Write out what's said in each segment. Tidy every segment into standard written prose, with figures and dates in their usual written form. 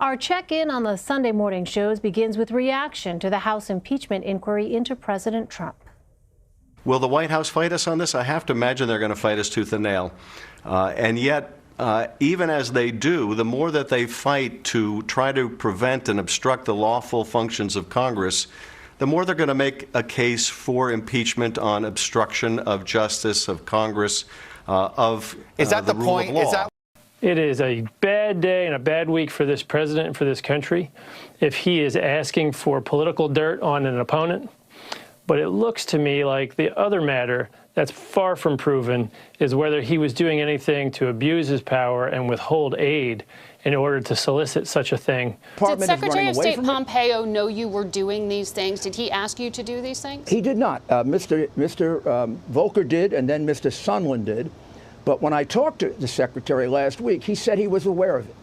Our check-in on the Sunday morning shows begins with reaction to the House impeachment inquiry into President Trump. Will the White House fight us on this? I have to imagine they're going to fight us tooth and nail. And yet, even as they do, the more that they fight to try to prevent and obstruct the lawful functions of Congress, the more they're going to make a case for impeachment on obstruction of justice, of Congress, of Is that the rule point? of law. Is that It is a bad day and a bad week for this president and for this country if he is asking for political dirt on an opponent. But it looks to me like the other matter that's far from proven is whether he was doing anything to abuse his power and withhold aid in order to solicit such a thing. Did Secretary of State Pompeo know you were doing these things? Did he ask you to do these things? He did not. Mr. Volker did, and then Mr. Sondland did. But when I talked to the secretary last week, he said he was aware of it.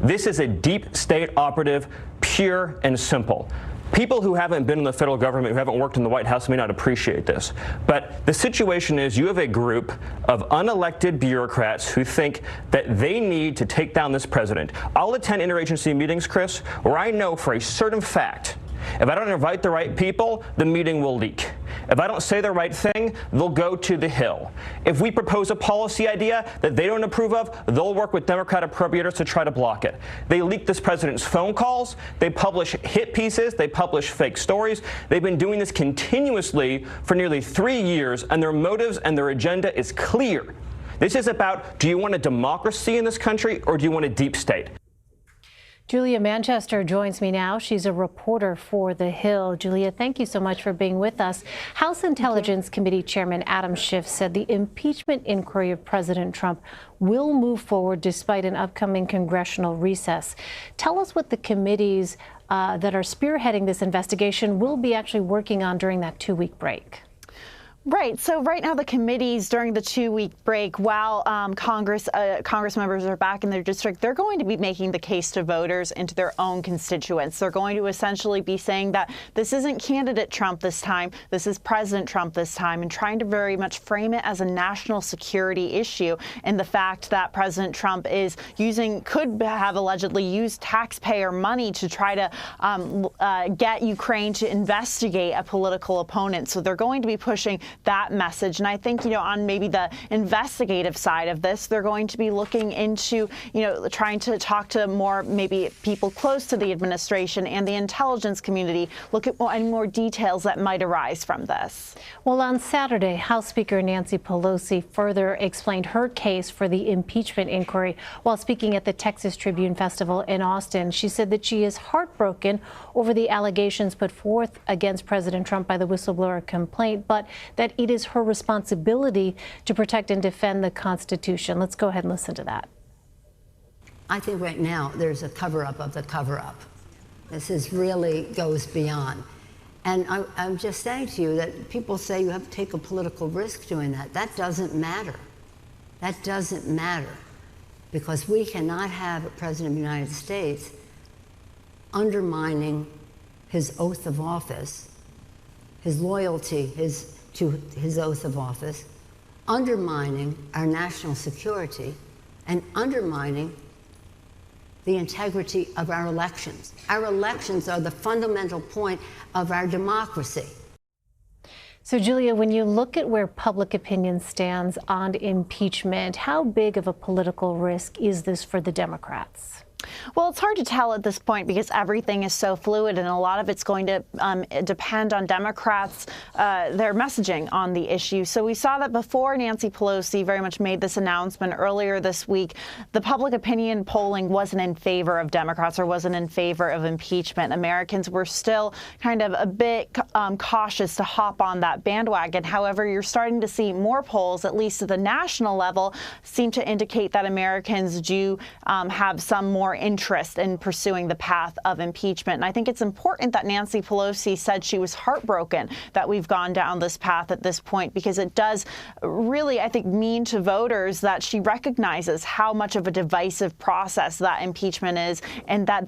This is a deep state operative, pure and simple. People who haven't been in the federal government, who haven't worked in the White House, may not appreciate this. But the situation is you have a group of unelected bureaucrats who think that they need to take down this president. I'll attend interagency meetings, Chris, where I know for a certain fact, if I don't invite the right people, the meeting will leak. If I don't say the right thing, they'll go to the Hill. If we propose a policy idea that they don't approve of, they'll work with Democrat appropriators to try to block it. They leak this president's phone calls. They publish hit pieces. They publish fake stories. They've been doing this continuously for nearly 3 years, and their motives and their agenda is clear. This is about, do you want a democracy in this country or do you want a deep state? Julia Manchester joins me now. She's a reporter for The Hill. Julia, thank you so much for being with us. House Intelligence Committee Chairman Adam Schiff said the impeachment inquiry of President Trump will move forward despite an upcoming congressional recess. Tell us what the committees that are spearheading this investigation will be actually working on during that 2-week break. Right. So right now the committees during the 2-week break, while Congress members are back in their district, they're going to be making the case to voters and to their own constituents. They're going to essentially be saying that this isn't candidate Trump this time, this is President Trump this time, and trying to very much frame it as a national security issue. And the fact that President Trump is could have allegedly used taxpayer money to try to get Ukraine to investigate a political opponent. So they're going to be pushing that message. And I think, on maybe the investigative side of this, they're going to be looking into, trying to talk to more maybe people close to the administration and the intelligence community, look at any more details that might arise from this. Well, on Saturday, House Speaker Nancy Pelosi further explained her case for the impeachment inquiry while speaking at the Texas Tribune Festival in Austin. She said that she is heartbroken over the allegations put forth against President Trump by the whistleblower complaint, but that it is her responsibility to protect and defend the Constitution. Let's go ahead and listen to that. I think right now there's a cover-up of the cover-up. This really goes beyond. And I'm just saying to you that people say you have to take a political risk doing that. That doesn't matter. That doesn't matter. Because we cannot have a president of the United States undermining his oath of office, his loyalty, to his oath of office, undermining our national security, and undermining the integrity of our elections. Our elections are the fundamental point of our democracy. So, Julia, when you look at where public opinion stands on impeachment, how big of a political risk is this for the Democrats? Well, it's hard to tell at this point because everything is so fluid, and a lot of it's going to depend on Democrats, their messaging on the issue. So we saw that before Nancy Pelosi very much made this announcement earlier this week, the public opinion polling wasn't in favor of Democrats or wasn't in favor of impeachment. Americans were still kind of a bit cautious to hop on that bandwagon. However, you're starting to see more polls, at least at the national level, seem to indicate that Americans do have some more interest in pursuing the path of impeachment. And I think it's important that Nancy Pelosi said she was heartbroken that we have gone down this path at this point, because it does really, I think, mean to voters that she recognizes how much of a divisive process that impeachment is, and that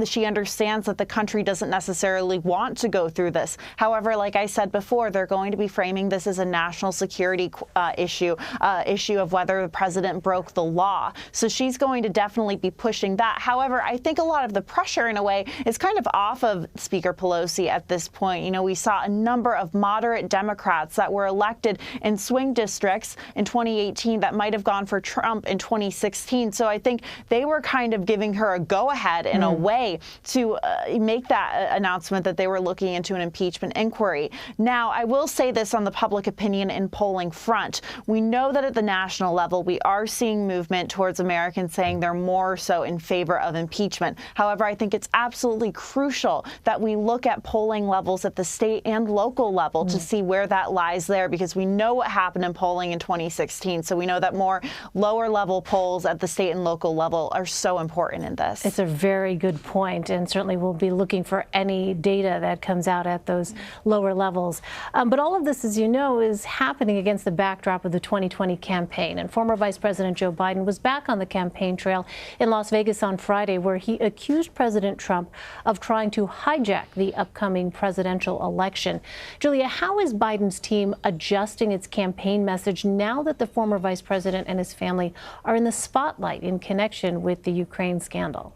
she understands that the country doesn't necessarily want to go through this. However, like I said before, they're going to be framing this as a national security issue of whether the president broke the law. So she's going to definitely be pushing that. However, I think a lot of the pressure, in a way, is kind of off of Speaker Pelosi at this point. You know, we saw a number of moderate Democrats that were elected in swing districts in 2018 that might have gone for Trump in 2016. So I think they were kind of giving her a go-ahead in a way to make that announcement that they were looking into an impeachment inquiry. Now, I will say this on the public opinion and polling front. We know that at the national level, we are seeing movement towards Americans saying they're more so in favor of impeachment. However, I think it's absolutely crucial that we look at polling levels at the state and local level to see where that lies there, because we know what happened in polling in 2016. So we know that more lower level polls at the state and local level are so important in this. It's a very good point, and certainly we'll be looking for any data that comes out at those lower levels. But all of this, as you know, is happening against the backdrop of the 2020 campaign. And former Vice President Joe Biden was back on the campaign trail in Las Vegas on Friday, where he accused President Trump of trying to hijack the upcoming presidential election. Julia, how is Biden's team adjusting its campaign message now that the former vice president and his family are in the spotlight in connection with the Ukraine scandal?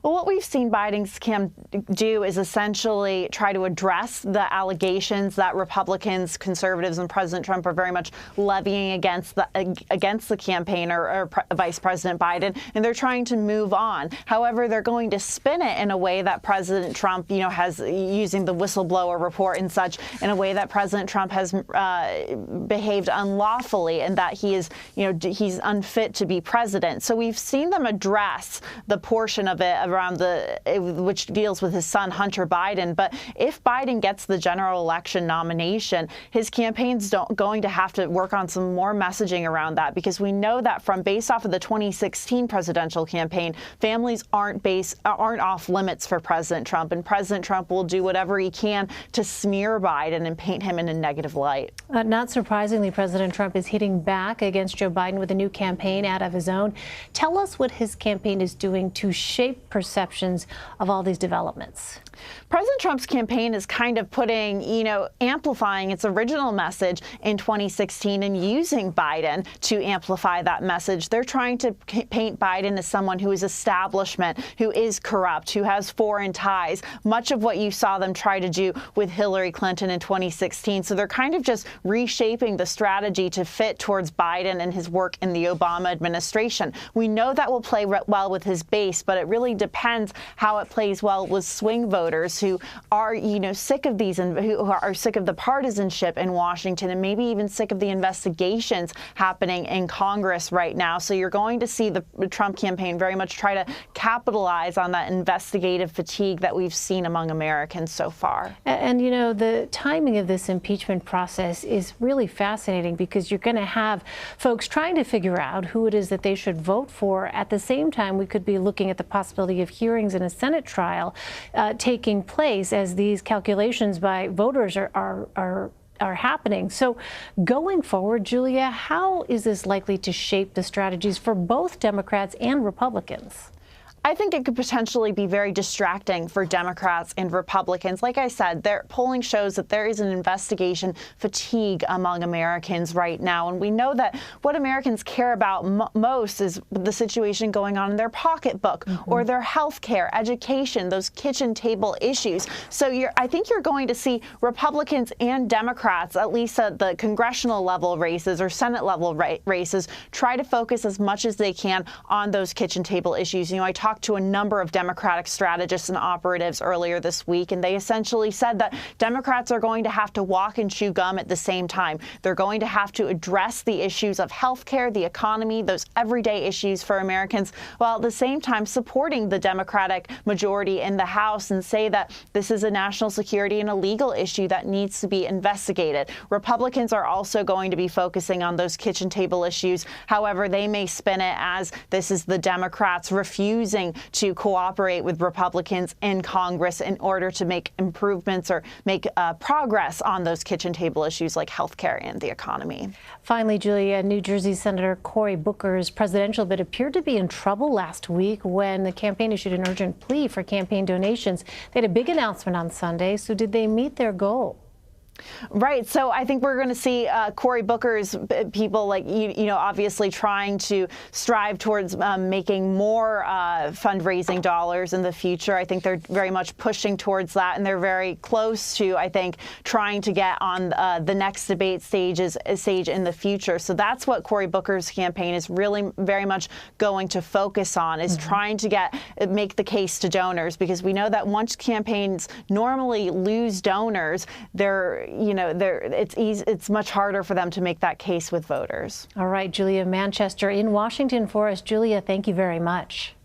Well, what we've seen Biden's camp do is essentially try to address the allegations that Republicans, conservatives, and President Trump are very much levying against the campaign or Vice President Biden, and they're trying to move on. However, they're going to spin it in a way that President Trump, has using the whistleblower report and such, in a way that President Trump has behaved unlawfully and that he is, he's unfit to be president. So we've seen them address the portion of it around which deals with his son, Hunter Biden. But if Biden gets the general election nomination, his campaign's going to have to work on some more messaging around that, because we know that based off of the 2016 presidential campaign, families aren't off limits for President Trump, and President Trump will do whatever he can to smear Biden and paint him in a negative light. Not surprisingly, President Trump is hitting back against Joe Biden with a new campaign ad of his own. Tell us what his campaign is doing to shape perceptions of all these developments. President Trump's campaign is kind of putting, amplifying its original message in 2016 and using Biden to amplify that message. They're trying to paint Biden as someone who is establishment, who is corrupt, who has foreign ties, much of what you saw them try to do with Hillary Clinton in 2016. So they're kind of just reshaping the strategy to fit towards Biden and his work in the Obama administration. We know that will play well with his base, but it really depends how it plays well with swing voters who are, sick of these and who are sick of the partisanship in Washington, and maybe even sick of the investigations happening in Congress right now. So you're going to see the Trump campaign very much try to capitalize on that investigative fatigue that we've seen among Americans so far. And the timing of this impeachment process is really fascinating, because you're going to have folks trying to figure out who it is that they should vote for. At the same time, we could be looking at the possibility of hearings in a Senate trial taking place as these calculations by voters are happening. So going forward, Julia, how is this likely to shape the strategies for both Democrats and Republicans? I think it could potentially be very distracting for Democrats and Republicans. Like I said, their polling shows that there is an investigation fatigue among Americans right now. And we know that what Americans care about most is the situation going on in their pocketbook or their health care, education, those kitchen table issues. So I think you're going to see Republicans and Democrats, at least at the congressional level races or Senate level races, try to focus as much as they can on those kitchen table issues. I talked to a number of Democratic strategists and operatives earlier this week, and they essentially said that Democrats are going to have to walk and chew gum at the same time. They're going to have to address the issues of health care, the economy, those everyday issues for Americans, while at the same time supporting the Democratic majority in the House and say that this is a national security and a legal issue that needs to be investigated. Republicans are also going to be focusing on those kitchen table issues. However, they may spin it as this is the Democrats refusing refusing to cooperate with Republicans in Congress in order to make improvements or make progress on those kitchen table issues like health care and the economy. Finally, Julia, New Jersey Senator Cory Booker's presidential bid appeared to be in trouble last week when the campaign issued an urgent plea for campaign donations. They had a big announcement on Sunday, so did they meet their goal? Right. So I think we're going to see Cory Booker's people, like, you know, obviously trying to strive towards making more fundraising dollars in the future. I think they're very much pushing towards that, and they're very close to, I think, trying to get on the next debate stage in the future. So that's what Cory Booker's campaign is really very much going to focus on, is trying to make the case to donors, because we know that once campaigns normally lose donors, it's much harder for them to make that case with voters. All right, Julia Manchester in Washington for us. Julia, thank you very much.